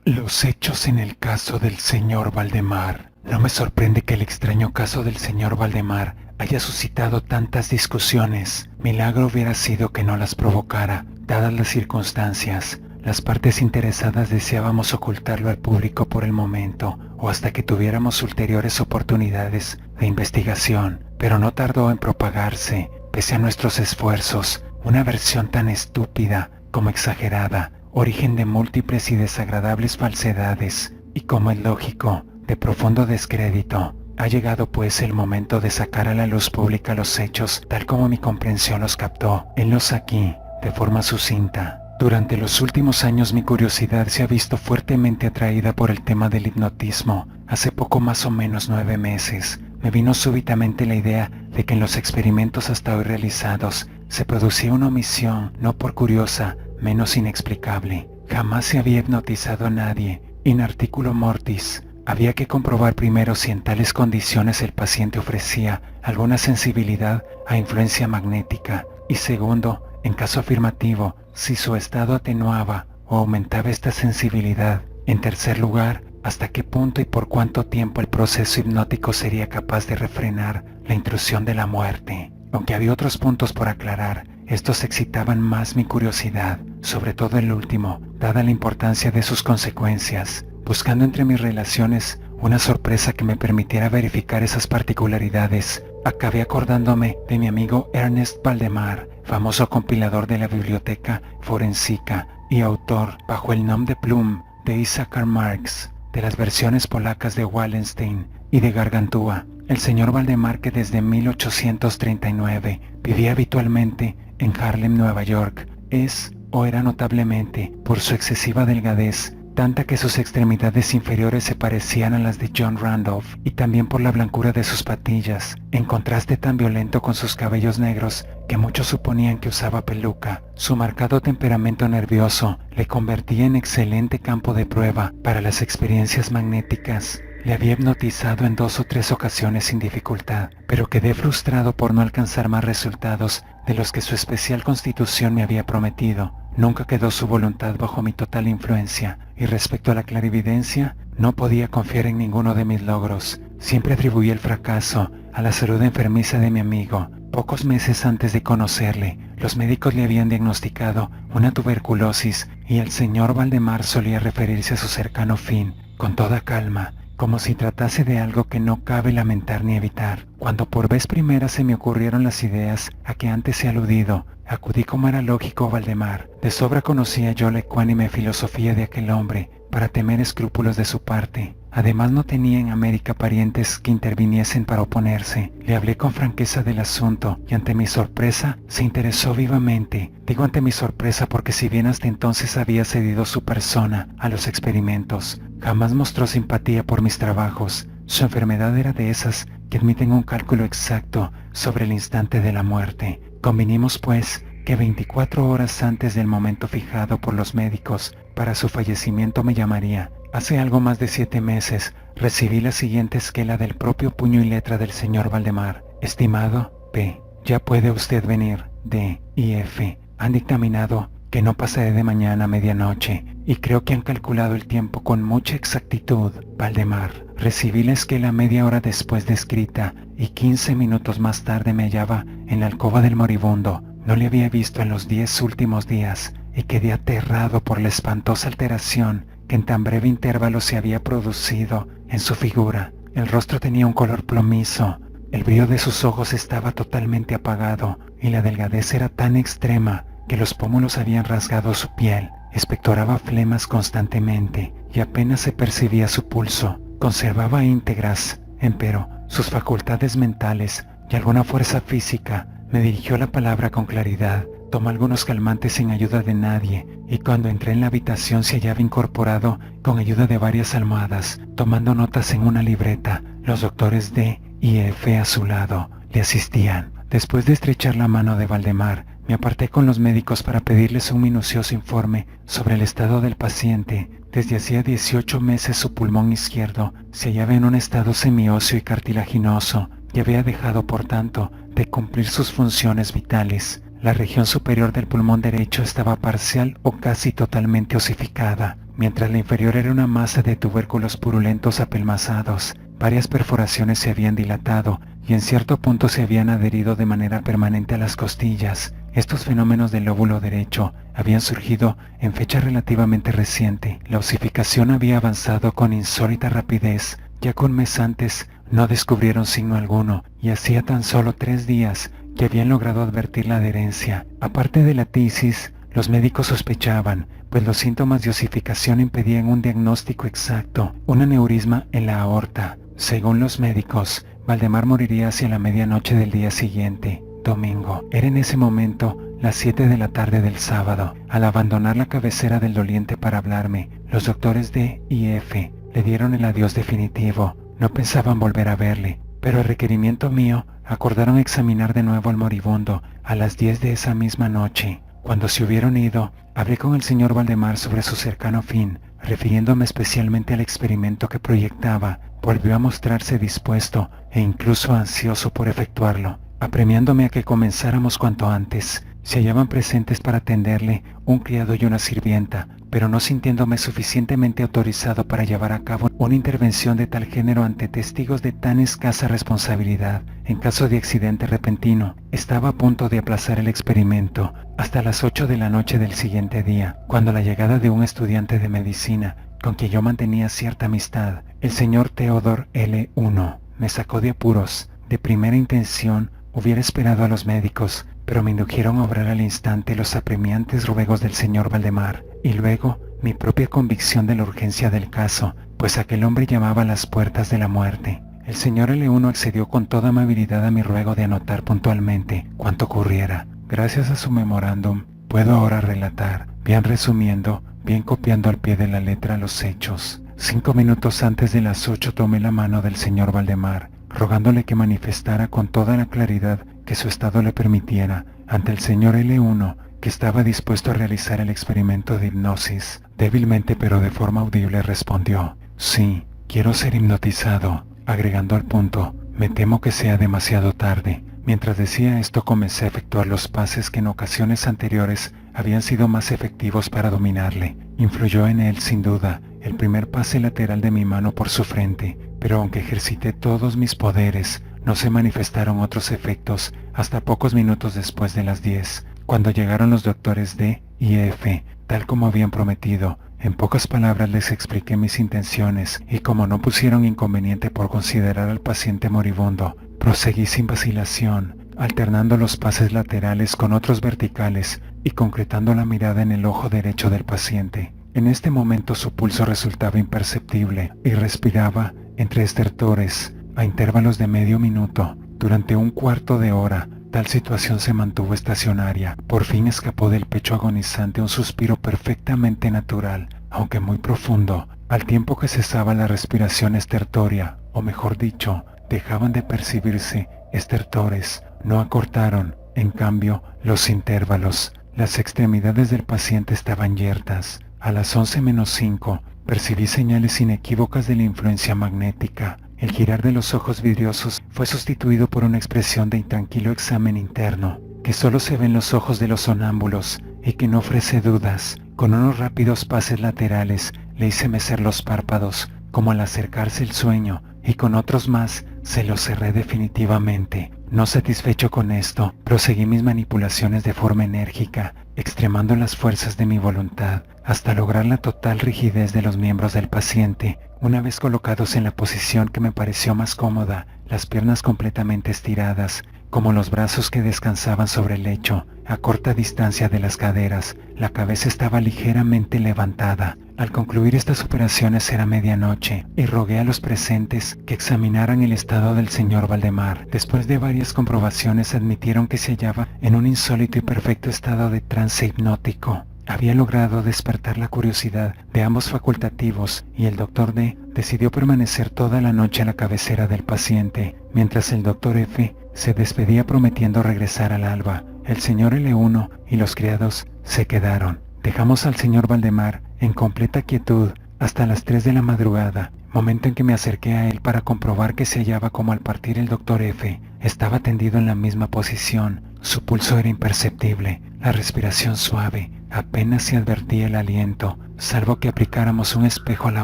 Los hechos en el caso del señor Valdemar. No me sorprende que el extraño caso del señor Valdemar haya suscitado tantas discusiones. Milagro hubiera sido que no las provocara, dadas las circunstancias. Las partes interesadas deseábamos ocultarlo al público por el momento, o hasta que tuviéramos ulteriores oportunidades de investigación, pero no tardó en propagarse, pese a nuestros esfuerzos, una versión tan estúpida como exagerada, origen de múltiples y desagradables falsedades, y como es lógico, de profundo descrédito. Ha llegado pues el momento de sacar a la luz pública los hechos tal como mi comprensión los captó. Henlos aquí, de forma sucinta. Durante los últimos años mi curiosidad se ha visto fuertemente atraída por el tema del hipnotismo. Hace poco más o menos 9 meses, me vino súbitamente la idea de que en los experimentos hasta hoy realizados se producía una omisión, no por curiosa, menos inexplicable. Jamás se había hipnotizado a nadie. In articulo mortis. Había que comprobar primero si en tales condiciones el paciente ofrecía alguna sensibilidad a influencia magnética, y segundo, en caso afirmativo, si su estado atenuaba o aumentaba esta sensibilidad. En tercer lugar, hasta qué punto y por cuánto tiempo el proceso hipnótico sería capaz de refrenar la intrusión de la muerte. Aunque había otros puntos por aclarar, estos excitaban más mi curiosidad, sobre todo el último, dada la importancia de sus consecuencias. Buscando entre mis relaciones una sorpresa que me permitiera verificar esas particularidades, acabé acordándome de mi amigo Ernest Valdemar, famoso compilador de la biblioteca forensica y autor, bajo el nombre de Plum, de Isaac Marx, de las versiones polacas de Wallenstein y de Gargantúa. El señor Valdemar, que desde 1839 vivía habitualmente en Harlem, Nueva York, es o era notablemente, por su excesiva delgadez, tanta que sus extremidades inferiores se parecían a las de John Randolph, y también por la blancura de sus patillas, en contraste tan violento con sus cabellos negros que muchos suponían que usaba peluca. Su marcado temperamento nervioso le convertía en excelente campo de prueba para las experiencias magnéticas. Le había hipnotizado en 2 o 3 ocasiones sin dificultad, pero quedé frustrado por no alcanzar más resultados de los que su especial constitución me había prometido. Nunca quedó su voluntad bajo mi total influencia, y respecto a la clarividencia, no podía confiar en ninguno de mis logros. Siempre atribuí el fracaso a la salud enfermiza de mi amigo. Pocos meses antes de conocerle, los médicos le habían diagnosticado una tuberculosis, y el señor Valdemar solía referirse a su cercano fin con toda calma, como si tratase de algo que no cabe lamentar ni evitar. Cuando por vez primera se me ocurrieron las ideas a que antes he aludido, acudí como era lógico a Valdemar. De sobra conocía yo la ecuánime filosofía de aquel hombre para temer escrúpulos de su parte. Además no tenía en América parientes que interviniesen para oponerse. Le hablé con franqueza del asunto y ante mi sorpresa se interesó vivamente. Digo ante mi sorpresa porque si bien hasta entonces había cedido su persona a los experimentos, jamás mostró simpatía por mis trabajos. Su enfermedad era de esas que admiten un cálculo exacto sobre el instante de la muerte. Convinimos pues que 24 horas antes del momento fijado por los médicos para su fallecimiento me llamaría. Hace algo más de 7 meses recibí la siguiente esquela del propio puño y letra del señor Valdemar. Estimado P, ya puede usted venir. D y F han dictaminado que no pasaré de mañana a medianoche, y creo que han calculado el tiempo con mucha exactitud. Valdemar. Recibí la esquela media hora después de escrita, y 15 minutos más tarde me hallaba en la alcoba del moribundo. No le había visto en los 10 últimos días, y quedé aterrado por la espantosa alteración que en tan breve intervalo se había producido en su figura. El rostro tenía un color plomizo, el brillo de sus ojos estaba totalmente apagado, y la delgadez era tan extrema que los pómulos habían rasgado su piel. Expectoraba flemas constantemente, y apenas se percibía su pulso. Conservaba íntegras, empero, sus facultades mentales y alguna fuerza física. Me dirigió la palabra con claridad. Tomó algunos calmantes sin ayuda de nadie, y cuando entré en la habitación se hallaba incorporado con ayuda de varias almohadas, tomando notas en una libreta. Los doctores D y F a su lado le asistían. Después de estrechar la mano de Valdemar, me aparté con los médicos para pedirles un minucioso informe sobre el estado del paciente. Desde hacía 18 meses su pulmón izquierdo se hallaba en un estado semióseo y cartilaginoso, y había dejado, por tanto, de cumplir sus funciones vitales. La región superior del pulmón derecho estaba parcial o casi totalmente osificada, mientras la inferior era una masa de tubérculos purulentos apelmazados. Varias perforaciones se habían dilatado y en cierto punto se habían adherido de manera permanente a las costillas. Estos fenómenos del lóbulo derecho habían surgido en fecha relativamente reciente. La osificación había avanzado con insólita rapidez. Ya que un mes antes no descubrieron signo alguno y hacía tan solo 3 días que habían logrado advertir la adherencia. Aparte de la tisis, los médicos sospechaban, pues los síntomas de osificación impedían un diagnóstico exacto, un aneurisma en la aorta. Según los médicos, Valdemar moriría hacia la medianoche del día siguiente, domingo. Era en ese momento las 7 de la tarde del sábado. Al abandonar la cabecera del doliente para hablarme, los doctores D y F le dieron el adiós definitivo. No pensaban volver a verle, pero a requerimiento mío acordaron examinar de nuevo al moribundo a las 10 de esa misma noche. Cuando se hubieron ido, hablé con el señor Valdemar sobre su cercano fin, refiriéndome especialmente al experimento que proyectaba. Volvió a mostrarse dispuesto e incluso ansioso por efectuarlo, apremiándome a que comenzáramos cuanto antes. Se hallaban presentes para atenderle un criado y una sirvienta, pero no sintiéndome suficientemente autorizado para llevar a cabo una intervención de tal género ante testigos de tan escasa responsabilidad, en caso de accidente repentino, estaba a punto de aplazar el experimento hasta las 8 de la noche del siguiente día, cuando la llegada de un estudiante de medicina, con quien yo mantenía cierta amistad, el señor Theodore L.1, me sacó de apuros. De primera intención, hubiera esperado a los médicos, pero me indujeron a obrar al instante los apremiantes ruegos del señor Valdemar, y luego mi propia convicción de la urgencia del caso, pues aquel hombre llamaba a las puertas de la muerte. El señor L1 accedió con toda amabilidad a mi ruego de anotar puntualmente cuanto ocurriera. Gracias a su memorándum, puedo ahora relatar, bien resumiendo, bien copiando al pie de la letra los hechos. 5 minutos antes de las 8 tomé la mano del señor Valdemar, rogándole que manifestara con toda la claridad que su estado le permitiera ante el señor L1 que estaba dispuesto a realizar el experimento de hipnosis. Débilmente pero de forma audible respondió: sí, quiero ser hipnotizado, agregando al punto: me temo que sea demasiado tarde. Mientras decía esto comencé a efectuar los pases que en ocasiones anteriores habían sido más efectivos para dominarle. Influyó en él sin duda el primer pase lateral de mi mano por su frente, pero aunque ejercité todos mis poderes, no se manifestaron otros efectos hasta pocos minutos después de las 10, cuando llegaron los doctores D y F, tal como habían prometido. En pocas palabras les expliqué mis intenciones y como no pusieron inconveniente por considerar al paciente moribundo, proseguí sin vacilación, alternando los pases laterales con otros verticales y concretando la mirada en el ojo derecho del paciente. En este momento su pulso resultaba imperceptible y respiraba entre estertores a intervalos de medio minuto. Durante un cuarto de hora, tal situación se mantuvo estacionaria. Por fin escapó del pecho agonizante un suspiro perfectamente natural, aunque muy profundo, al tiempo que cesaba la respiración estertoria, o mejor dicho, dejaban de percibirse estertores, no acortaron, en cambio, los intervalos. Las extremidades del paciente estaban yertas. A las 11:05, percibí señales inequívocas de la influencia magnética. El girar de los ojos vidriosos fue sustituido por una expresión de intranquilo examen interno, que solo se ve en los ojos de los sonámbulos y que no ofrece dudas. Con unos rápidos pases laterales le hice mecer los párpados, como al acercarse el sueño, y con otros más se los cerré definitivamente. No satisfecho con esto, proseguí mis manipulaciones de forma enérgica, extremando las fuerzas de mi voluntad, hasta lograr la total rigidez de los miembros del paciente. Una vez colocados en la posición que me pareció más cómoda, las piernas completamente estiradas, como los brazos que descansaban sobre el lecho, a corta distancia de las caderas, la cabeza estaba ligeramente levantada. Al concluir estas operaciones era medianoche, y rogué a los presentes que examinaran el estado del señor Valdemar. Después de varias comprobaciones admitieron que se hallaba en un insólito y perfecto estado de trance hipnótico. Había logrado despertar la curiosidad de ambos facultativos y el doctor D decidió permanecer toda la noche a la cabecera del paciente, mientras el doctor F se despedía prometiendo regresar al alba. El señor L1 y los criados se quedaron. Dejamos al señor Valdemar en completa quietud hasta las 3 de la madrugada, momento en que me acerqué a él para comprobar que se hallaba como al partir el doctor F. Estaba tendido en la misma posición, Su pulso era imperceptible, la respiración suave, apenas se advertía el aliento, salvo que aplicáramos un espejo a la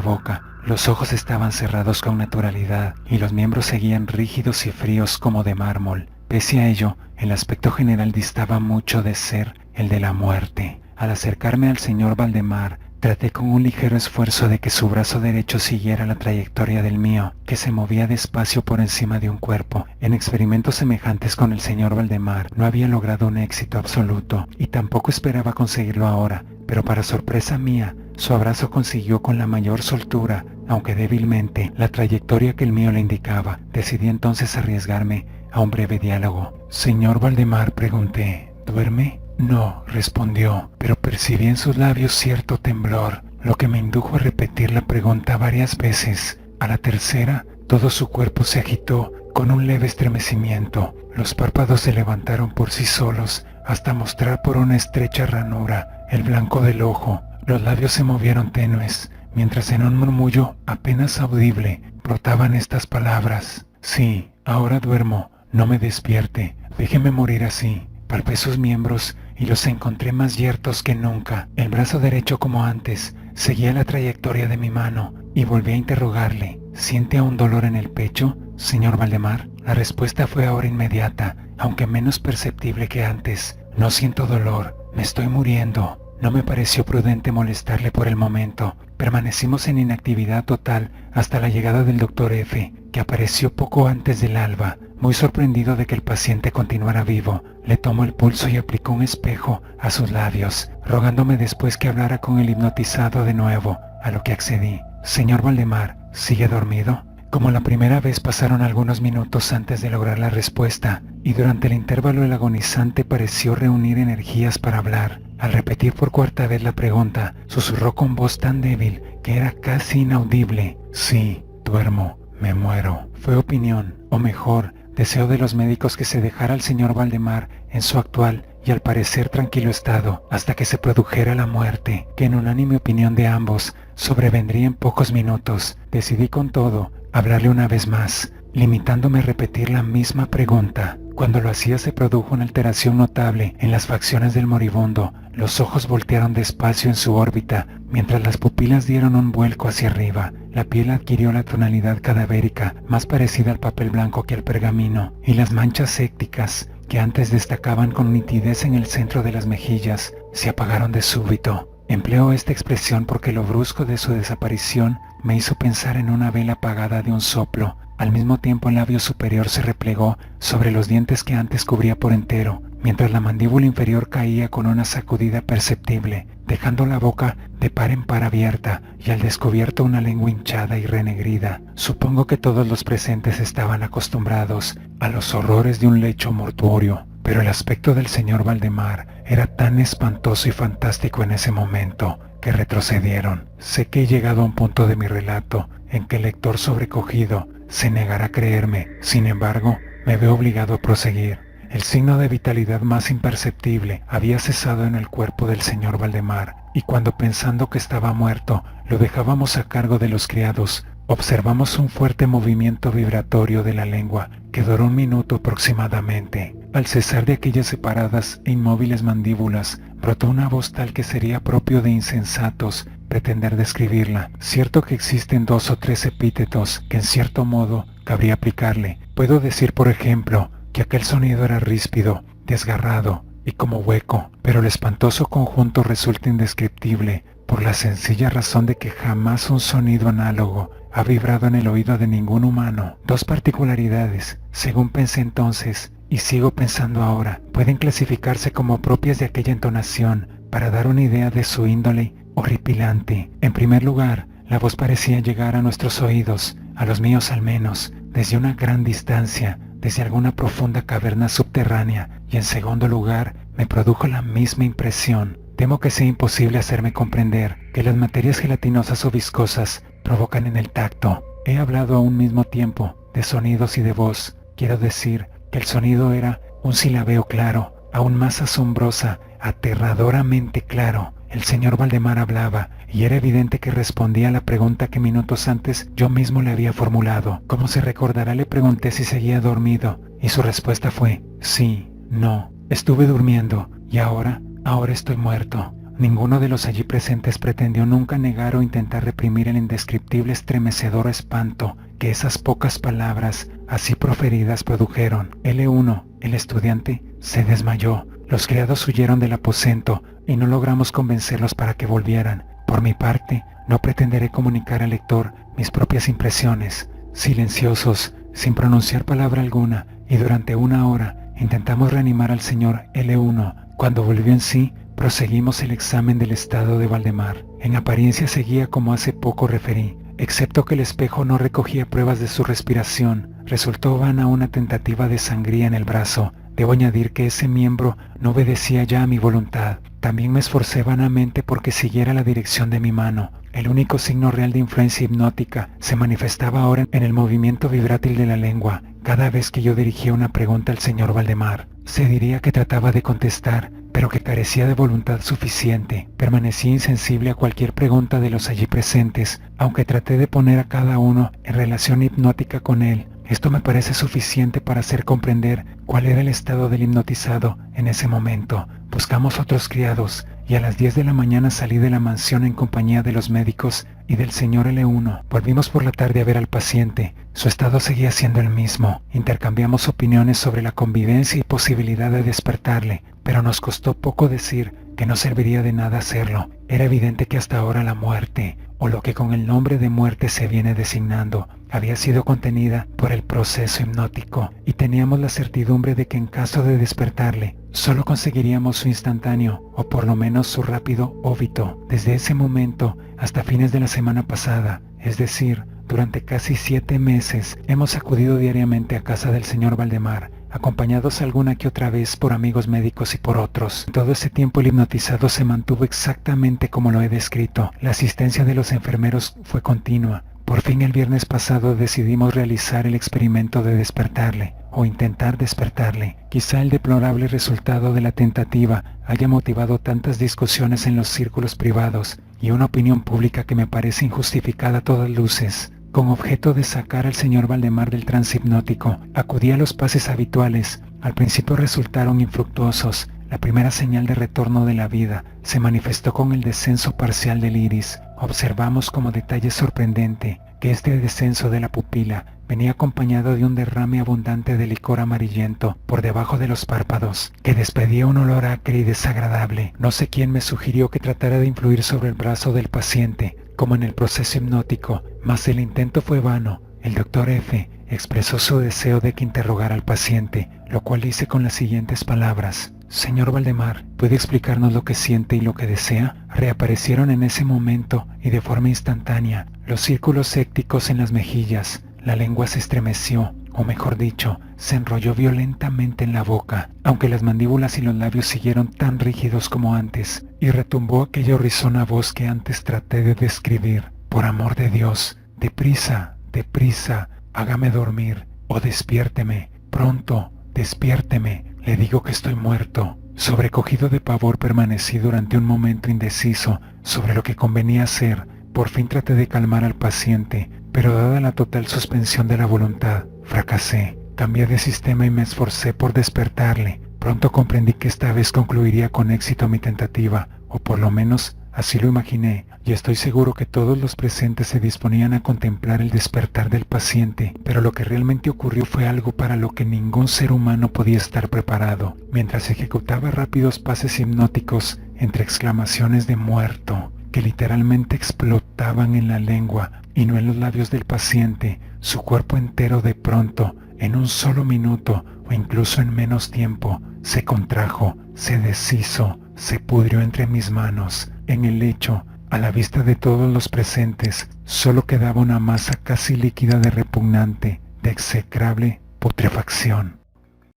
boca. Los ojos estaban cerrados con naturalidad y los miembros seguían rígidos y fríos como de mármol. Pese a ello, el aspecto general distaba mucho de ser el de la muerte. Al acercarme al señor Valdemar, traté con un ligero esfuerzo de que su brazo derecho siguiera la trayectoria del mío, que se movía despacio por encima de un cuerpo. En experimentos semejantes con el señor Valdemar no había logrado un éxito absoluto y tampoco esperaba conseguirlo ahora, pero para sorpresa mía, su abrazo consiguió con la mayor soltura, aunque débilmente, la trayectoria que el mío le indicaba. Decidí entonces arriesgarme a un breve diálogo. «Señor Valdemar», pregunté, «¿duerme?» «No», respondió, pero percibí en sus labios cierto temblor, lo que me indujo a repetir la pregunta varias veces. A la tercera, todo su cuerpo se agitó con un leve estremecimiento. Los párpados se levantaron por sí solos hasta mostrar por una estrecha ranura el blanco del ojo. Los labios se movieron tenues, mientras en un murmullo apenas audible brotaban estas palabras: «Sí, ahora duermo, no me despierte, déjeme morir así». Palpé sus miembros y los encontré más yertos que nunca. El brazo derecho, como antes, seguía la trayectoria de mi mano y volví a interrogarle: «¿Siente aún dolor en el pecho, señor Valdemar?» La respuesta fue ahora inmediata, aunque menos perceptible que antes. «No siento dolor, me estoy muriendo». No me pareció prudente molestarle por el momento. Permanecimos en inactividad total hasta la llegada del doctor F., que apareció poco antes del alba. Muy sorprendido de que el paciente continuara vivo, le tomó el pulso y aplicó un espejo a sus labios, rogándome después que hablara con el hipnotizado de nuevo, a lo que accedí. «Señor Valdemar, ¿sigue dormido?» Como la primera vez, pasaron algunos minutos antes de lograr la respuesta, y durante el intervalo el agonizante pareció reunir energías para hablar. Al repetir por cuarta vez la pregunta, susurró con voz tan débil que era casi inaudible: «Sí, duermo, me muero». Fue opinión, o mejor, deseo de los médicos que se dejara al señor Valdemar en su actual y al parecer tranquilo estado hasta que se produjera la muerte, que en unánime opinión de ambos sobrevendría en pocos minutos. Decidí con todo hablarle una vez más, limitándome a repetir la misma pregunta. Cuando lo hacía se produjo una alteración notable en las facciones del moribundo. Los ojos voltearon despacio en su órbita, mientras las pupilas dieron un vuelco hacia arriba. La piel adquirió la tonalidad cadavérica, más parecida al papel blanco que al pergamino, y las manchas sépticas, que antes destacaban con nitidez en el centro de las mejillas, se apagaron de súbito. Empleo esta expresión porque lo brusco de su desaparición me hizo pensar en una vela apagada de un soplo. Al mismo tiempo el labio superior se replegó sobre los dientes que antes cubría por entero, mientras la mandíbula inferior caía con una sacudida perceptible, dejando la boca de par en par abierta y al descubierto una lengua hinchada y renegrida. Supongo que todos los presentes estaban acostumbrados a los horrores de un lecho mortuorio, pero el aspecto del señor Valdemar era tan espantoso y fantástico en ese momento que retrocedieron. Sé que he llegado a un punto de mi relato en que el lector sobrecogido se negará a creerme. Sin embargo, me veo obligado a proseguir. El signo de vitalidad más imperceptible había cesado en el cuerpo del señor Valdemar, y cuando, pensando que estaba muerto, lo dejábamos a cargo de los criados, observamos un fuerte movimiento vibratorio de la lengua que duró 1 minuto aproximadamente. Al cesar de aquellas separadas e inmóviles mandíbulas, brotó una voz tal que sería propio de insensatos pretender describirla. Cierto que existen 2 o 3 epítetos que en cierto modo cabría aplicarle. Puedo decir, por ejemplo, que aquel sonido era ríspido, desgarrado y como hueco, pero el espantoso conjunto resulta indescriptible por la sencilla razón de que jamás un sonido análogo ha vibrado en el oído de ningún humano. 2 particularidades, según pensé entonces y sigo pensando ahora, pueden clasificarse como propias de aquella entonación para dar una idea de su índole horripilante. En primer lugar, la voz parecía llegar a nuestros oídos, a los míos al menos, desde una gran distancia, desde alguna profunda caverna subterránea, y en segundo lugar, me produjo la misma impresión. Temo que sea imposible hacerme comprender que las materias gelatinosas o viscosas provocan en el tacto. He hablado a un mismo tiempo de sonidos y de voz. Quiero decir que el sonido era un silabeo claro, aún más asombrosa, aterradoramente claro. El señor Valdemar hablaba, y era evidente que respondía a la pregunta que minutos antes yo mismo le había formulado. Como se recordará, le pregunté si seguía dormido, y su respuesta fue: sí, no, Estuve durmiendo y ahora estoy muerto. Ninguno de los allí presentes pretendió nunca negar o intentar reprimir el indescriptible estremecedor espanto que esas pocas palabras, así proferidas, produjeron. L1, el estudiante, se desmayó. Los criados huyeron del aposento y no logramos convencerlos para que volvieran. Por mi parte, no pretenderé comunicar al lector mis propias impresiones. Silenciosos, sin pronunciar palabra alguna, y durante 1 hora intentamos reanimar al señor L1. Cuando volvió en sí, proseguimos el examen del estado de Valdemar. En apariencia seguía como hace poco referí, excepto que el espejo no recogía pruebas de su respiración. Resultó vana una tentativa de sangría en el brazo. Debo añadir que ese miembro no obedecía ya a mi voluntad. También me esforcé vanamente porque siguiera la dirección de mi mano. El único signo real de influencia hipnótica se manifestaba ahora en el movimiento vibrátil de la lengua, cada vez que yo dirigía una pregunta al señor Valdemar. Se diría que trataba de contestar, pero que carecía de voluntad suficiente. Permanecí insensible a cualquier pregunta de los allí presentes, aunque traté de poner a cada uno en relación hipnótica con él. Esto me parece suficiente para hacer comprender cuál era el estado del hipnotizado en ese momento. Buscamos otros criados y a las 10 de la mañana salí de la mansión en compañía de los médicos y del señor L1. Volvimos por la tarde a ver al paciente. Su estado seguía siendo el mismo. Intercambiamos opiniones sobre la convivencia y posibilidad de despertarle, pero nos costó poco decir que no serviría de nada hacerlo. Era evidente que hasta ahora la muerte, o lo que con el nombre de muerte se viene designando, había sido contenida por el proceso hipnótico, y teníamos la certidumbre de que en caso de despertarle, solo conseguiríamos su instantáneo, o por lo menos su rápido óbito. Desde ese momento hasta fines de la semana pasada, es decir, durante casi 7 meses, hemos acudido diariamente a casa del señor Valdemar, acompañados alguna que otra vez por amigos médicos y por otros. En todo ese tiempo el hipnotizado se mantuvo exactamente como lo he descrito. La asistencia de los enfermeros fue continua. Por fin el viernes pasado decidimos realizar el experimento de despertarle, o intentar despertarle. Quizá el deplorable resultado de la tentativa haya motivado tantas discusiones en los círculos privados y una opinión pública que me parece injustificada a todas luces. Con objeto de sacar al señor Valdemar del trance hipnótico, acudí a los pases habituales. Al principio resultaron infructuosos. La primera señal de retorno de la vida se manifestó con el descenso parcial del iris. Observamos como detalle sorprendente que este descenso de la pupila venía acompañado de un derrame abundante de licor amarillento por debajo de los párpados, que despedía un olor acre y desagradable. No sé quién me sugirió que tratara de influir sobre el brazo del paciente, como en el proceso hipnótico, mas el intento fue vano. El doctor F. expresó su deseo de que interrogara al paciente, lo cual hice con las siguientes palabras: «Señor Valdemar, ¿puede explicarnos lo que siente y lo que desea?». Reaparecieron en ese momento y de forma instantánea los círculos sépticos en las mejillas. La lengua se estremeció, o mejor dicho, se enrolló violentamente en la boca, aunque las mandíbulas y los labios siguieron tan rígidos como antes, y retumbó aquella horrizona voz que antes traté de describir: «Por amor de Dios, deprisa, deprisa, hágame dormir, o despiérteme, pronto, despiérteme, le digo que estoy muerto». Sobrecogido de pavor permanecí durante un momento indeciso sobre lo que convenía hacer. Por fin traté de calmar al paciente, pero dada la total suspensión de la voluntad, fracasé. Cambié de sistema y me esforcé por despertarle. Pronto comprendí que esta vez concluiría con éxito mi tentativa, o por lo menos así lo imaginé, y estoy seguro que todos los presentes se disponían a contemplar el despertar del paciente, pero lo que realmente ocurrió fue algo para lo que ningún ser humano podía estar preparado. Mientras ejecutaba rápidos pases hipnóticos entre exclamaciones de muerto, que literalmente explotaban en la lengua y no en los labios del paciente, su cuerpo entero de pronto, en un solo minuto o incluso en menos tiempo, se contrajo, se deshizo, se pudrió entre mis manos. En el lecho, a la vista de todos los presentes, solo quedaba una masa casi líquida de repugnante, de execrable putrefacción.